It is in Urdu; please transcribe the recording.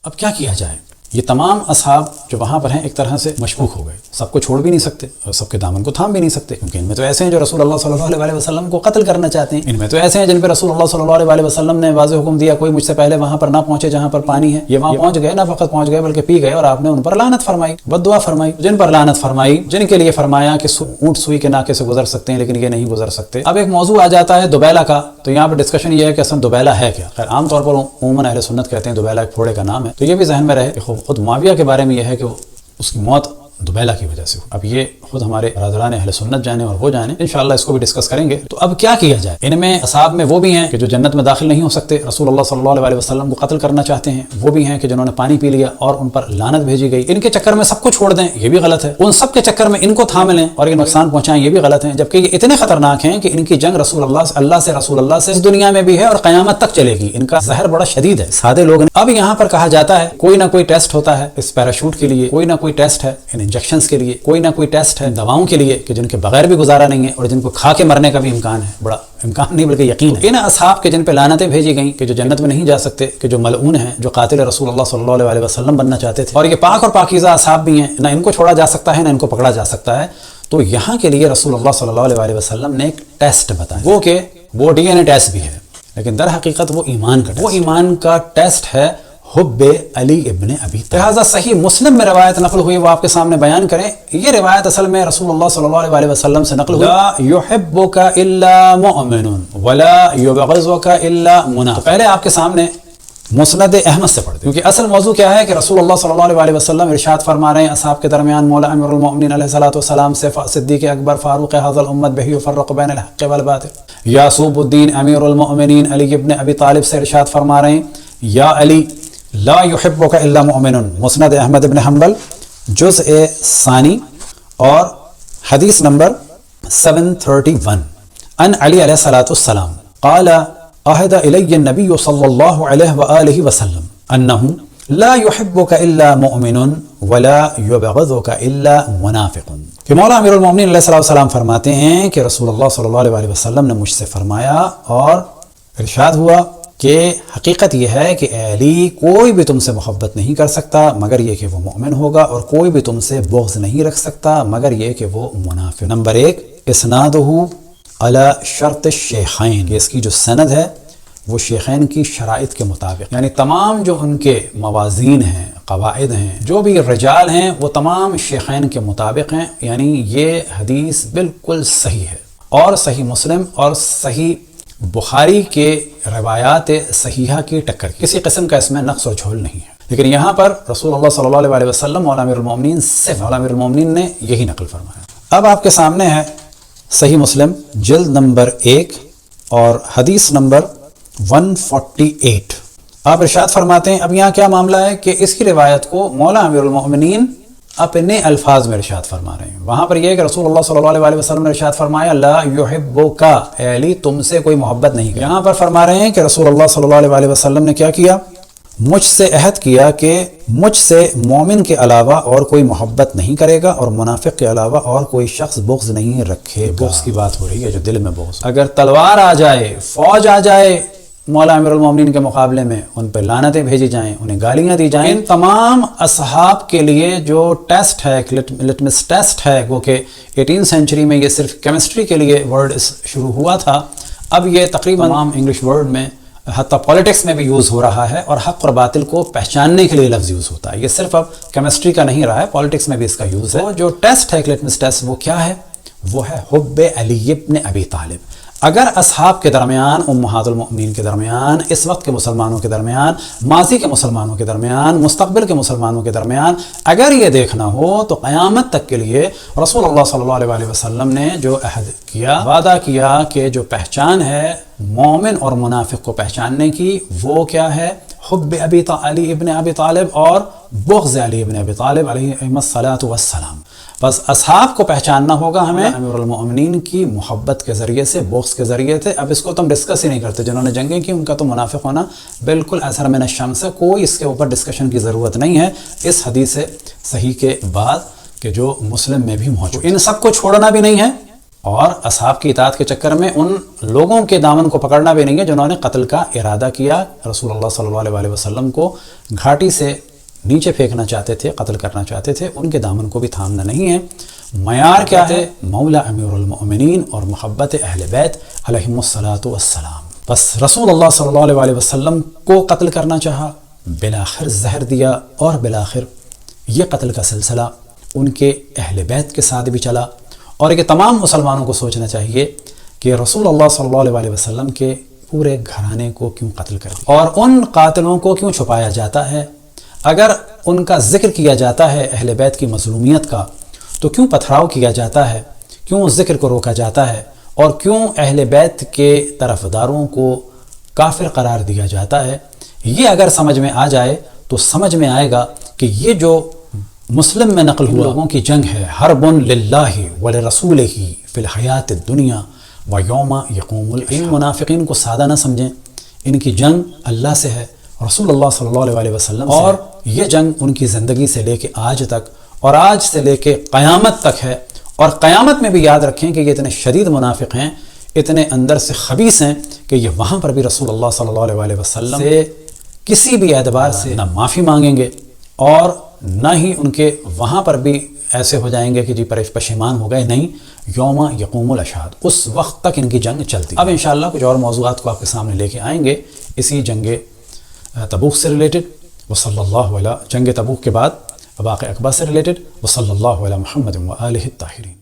اب کیا کیا جائے؟ یہ تمام اصحاب جو وہاں پر ہیں ایک طرح سے مشکوک ہو گئے، سب کو چھوڑ بھی نہیں سکتے اور سب کے دامن کو تھام بھی نہیں سکتے، کیونکہ ان میں تو ایسے ہیں جو رسول اللہ صلی اللہ علیہ وسلم کو قتل کرنا چاہتے ہیں، ان میں تو ایسے ہیں جن پہ رسول اللہ صلی اللہ علیہ وسلم نے واضح حکم دیا کوئی مجھ سے پہلے وہاں پر نہ پہنچے جہاں پر پانی ہے، یہ وہاں پہنچ گئے، نہ فقط پہنچ گئے بلکہ پی گئے، اور آپ نے ان پر لعنت فرمائی، بد دعا فرمائی، جن پر لعنت فرمائی، جن کے لیے فرمایا کہ اونٹ سوئی کے ناکے سے گزر سکتے ہیں لیکن یہ نہیں گزر سکتے۔ اب ایک موضوع آ جاتا ہے دوبیلا کا، تو یہاں پر ڈسکشن یہ ہے کہ اصلا دوبیلا ہے کیا؟ خیر عام طور پر عموماً اہل سنت کہتے ہیں دوبیلا ایک پھوڑے کا نام ہے، تو یہ بھی ذہن میں رہے کہ خود معاویہ کے بارے میں یہ ہے کہ اس کی موت دوبیلا کی وجہ سے ہوئی۔ اب یہ خود ہمارے برادران اہل سنت جانے اور وہ جانے، انشاءاللہ اس کو بھی ڈسکس کریں گے۔ تو اب کیا کیا جائے؟ ان میں اصحاب میں وہ بھی ہیں کہ جو جنت میں داخل نہیں ہو سکتے، رسول اللہ صلی اللہ علیہ وسلم کو قتل کرنا چاہتے ہیں، وہ بھی ہیں کہ جنہوں نے پانی پی لیا اور ان پر لعنت بھیجی گئی، ان کے چکر میں سب کو چھوڑ دیں یہ بھی غلط ہے، ان سب کے چکر میں ان کو تھام لیں اور یہ نقصان پہنچائیں یہ بھی غلط ہے، جبکہ یہ اتنے خطرناک ہیں کہ ان کی جنگ رسول اللہ سے اس دنیا میں بھی ہے اور قیامت تک چلے گی، ان کا زہر بڑا شدید ہے، سادے لوگ۔ اب یہاں پر کہا جاتا ہے کوئی نہ کوئی ٹیسٹ ہوتا ہے اس پیراشوٹ کے لیے، کوئی نہ کوئی ٹیسٹ ہے ان انجیکشنز کے لیے، کوئی نہ کوئی ٹیسٹ ہے دواؤں کے لیے کہ جن کے بغیر بھی گزارا نہیں ہے اور جن کو کھا کے مرنے کا بھی امکان ہے، بڑا امکان نہیں بلکہ یقین ہے۔ ان اصحاب کے جن پہ لعنتیں بھیجی گئیں کہ جو جنت میں نہیں جا سکتے، کہ جو ملعون ہیں، جو قاتل رسول اللہ صلی اللہ علیہ وسلم بننا چاہتے تھے، اور یہ پاک اور پاکیزہ اصحاب بھی ہیں، نہ ان کو چھوڑا جا سکتا ہے نہ ان کو پکڑا جا سکتا ہے، تو یہاں کے لیے رسول اللہ صلی اللہ علیہ وسلم نے ایک ٹیسٹ بتایا، وہ کہ وہ ڈی این اے ٹیسٹ بھی ہے لیکن در حقیقت وہ ایمان کا ٹیسٹ ہے، حب علی ابن ابی طالب۔ لہٰذا صحیح مسلم میں روایت نقل ہوئی، وہ آپ کے سامنے بیان کریں۔ یہ روایت اصل میں رسول اللہ صلی اللہ علیہ وسلم سے نقل ہوئی، لا یحبک الا مؤمن ولا یبغضک الا منافق۔ پہلے آپ کے سامنے مسند احمد سے پڑھتے، کیونکہ اصل موضوع کیا ہے کہ رسول اللہ صلی اللہ علیہ وسلم ارشاد فرما رہے ہیں اصحاب کے درمیان مولا امیر المؤمنین علیہ الصلوۃ والسلام سے صدیق اکبر فاروق هذا الامت به يفرق بین الحق والباطل، یعصوب الدین امیر المؤمنین علی ابن ابی طالب سے ارشاد فرما رہے ہیں یا علی لا یحبک الا مؤمن، مسند احمد ابن حنبل جزء ثانی اور حدیث نمبر 731، ان علی علیہ الصلوۃ والسلام قال عهد الی النبی صلی اللہ علیہ وآلہ وسلم انہ لا يحبک الا مؤمن ولا یبغضک الا منافق، کہ مولا امیر المؤمنین علیہ السلام فرماتے ہیں کہ رسول اللہ صلی اللہ علیہ وسلم نے مجھ سے فرمایا اور ارشاد ہوا کہ حقیقت یہ ہے کہ اے علی کوئی بھی تم سے محبت نہیں کر سکتا مگر یہ کہ وہ مومن ہوگا، اور کوئی بھی تم سے بغض نہیں رکھ سکتا مگر یہ کہ وہ منافق۔ نمبر 1 اسنادہ علی شرط الشیخین، کہ اس کی جو سند ہے وہ شیخین کی شرائط کے مطابق، یعنی تمام جو ان کے موازین ہیں، قواعد ہیں، جو بھی رجال ہیں وہ تمام شیخین کے مطابق ہیں، یعنی یہ حدیث بالکل صحیح ہے، اور صحیح مسلم اور صحیح بخاری کے روایات صحیحہ کی ٹکر، کسی قسم کا اس میں نقص و جھول نہیں ہے۔ لیکن یہاں پر رسول اللہ صلی اللہ علیہ وسلم مولا امیر المؤمنین صرف مولا امیر المؤمنین نے یہی نقل فرمایا۔ اب آپ کے سامنے ہے صحیح مسلم جلد نمبر 1 اور حدیث نمبر 148۔ آپ ارشاد فرماتے ہیں، اب یہاں کیا معاملہ ہے کہ اس کی روایت کو مولا امیر المؤمنین اپنے الفاظ میں ارشاد فرما رہے ہیں۔ وہاں پر یہ ہے کہ رسول اللہ صلی اللہ علیہ وسلم نے ارشاد فرمایا لا یحبک، اے علی تم سے کوئی محبت نہیں کرے۔ یہاں پر فرما رہے ہیں کہ رسول اللہ صلی اللہ علیہ وسلم نے کیا کیا؟ مجھ سے عہد کیا کہ مجھ سے مومن کے علاوہ اور کوئی محبت نہیں کرے گا اور منافق کے علاوہ اور کوئی شخص بغض نہیں رکھے گا۔ بغض کی بات ہو رہی ہے، جو دل میں بغض، اگر تلوار آ جائے، فوج آ جائے مولا امیر المومنین کے مقابلے میں، ان پہ لعنتیں بھیجی جائیں، انہیں گالیاں دی جائیں، ان تمام اصحاب کے لیے جو ٹیسٹ ہے، لٹمس ٹیسٹ ہے، وہ کہ 18 سینچری میں یہ صرف کیمسٹری کے لیے ورڈ شروع ہوا تھا، اب یہ تقریباً تمام انگلش ورڈ میں، حتیٰ پولیٹکس میں بھی یوز ہو رہا ہے، اور حق اور باطل کو پہچاننے کے لیے لفظ یوز ہوتا ہے۔ یہ صرف اب کیمسٹری کا نہیں رہا ہے، پولیٹکس میں بھی اس کا یوز ہے۔ جو ٹیسٹ ہے، لٹمس ٹیسٹ، وہ کیا ہے؟ وہ ہے حب علی ابن ابی طالب۔ اگر اصحاب کے درمیان، امہات المؤمنین کے درمیان، اس وقت کے مسلمانوں کے درمیان، ماضی کے مسلمانوں کے درمیان، مستقبل کے مسلمانوں کے درمیان اگر یہ دیکھنا ہو تو قیامت تک کے لیے رسول اللہ صلی اللہ علیہ وسلم نے جو عہد کیا، وعدہ کیا کہ جو پہچان ہے مومن اور منافق کو پہچاننے کی، وہ کیا ہے؟ حب علی ابن ابی طالب اور بغض علی ابن ابی طالب علیہ الصلاۃ والسلام۔ بس اصحاب کو پہچاننا ہوگا ہمیں امیر المؤمنین کی محبت کے ذریعے سے، بغض کے ذریعے سے۔ اب اس کو تو ہم ڈسکس ہی نہیں کرتے، جنہوں نے جنگیں کی ان کا تو منافق ہونا بالکل اثر من الشمس ہے، کوئی اس کے اوپر ڈسکشن کی ضرورت نہیں ہے اس حدیث صحیح کے بعد کہ جو مسلم میں بھی موجود۔ ان سب کو چھوڑنا بھی نہیں ہے اور اصحاب کی اطاعت کے چکر میں ان لوگوں کے دامن کو پکڑنا بھی نہیں ہے جنہوں نے قتل کا ارادہ کیا، رسول اللہ صلی اللہ علیہ وسلم کو گھاٹی سے نیچے پھینکنا چاہتے تھے، قتل کرنا چاہتے تھے، ان کے دامن کو بھی تھامنا نہیں ہے۔ معیار کیا ہے؟ مولا امیر المؤمنین اور محبت اہل بیت علیہم الصلاۃ والسلام۔ بس رسول اللہ صلی اللہ علیہ وسلم کو قتل کرنا چاہا، بالآخر زہر دیا، اور بالآخر یہ قتل کا سلسلہ ان کے اہل بیت کے ساتھ بھی چلا۔ اور یہ تمام مسلمانوں کو سوچنا چاہیے کہ رسول اللہ صلی اللہ علیہ وسلم کے پورے گھرانے کو کیوں قتل کر دیا، اور ان قاتلوں کو کیوں چھپایا جاتا ہے؟ اگر ان کا ذکر کیا جاتا ہے اہل بیت کی مظلومیت کا تو کیوں پتھراؤ کیا جاتا ہے، کیوں اس ذکر کو روکا جاتا ہے، اور کیوں اہل بیت کے طرفداروں کو کافر قرار دیا جاتا ہے؟ یہ اگر سمجھ میں آ جائے تو سمجھ میں آئے گا کہ یہ جو مسلم میں نقل ہوا لوگوں کی جنگ ہے، حرب للہ ولرسولہ فی الحیات الدنیا ویوم یقوم الاشہاد۔ ان منافقین کو سادہ نہ سمجھیں، ان کی جنگ اللہ سے ہے، رسول اللہ صلی اللہ علیہ وسلم سے، اور یہ جنگ ان کی زندگی سے لے کے آج تک، اور آج سے لے کے قیامت تک ہے۔ اور قیامت میں بھی یاد رکھیں کہ یہ اتنے شدید منافق ہیں، اتنے اندر سے خبیث ہیں کہ یہ وہاں پر بھی رسول اللہ صلی اللہ علیہ وسلم سے کسی بھی اعتبار سے نہ معافی مانگیں گے، اور نہ ہی ان کے وہاں پر بھی ایسے ہو جائیں گے کہ جی پشیمان ہو گئے، نہیں، یوم یقوم الاشہاد، اس وقت تک ان کی جنگ چلتی۔ اب انشاءاللہ کچھ اور موضوعات کو آپ کے سامنے لے کے آئیں گے اسی جنگ تبوک سے ریلیٹڈ، وصلی اللہ علیہ، جنگ تبوک کے بعد واقعہ اکبر سے ریلیٹڈ، وصلی اللہ علیہ محمد و آلہ الطاہرین۔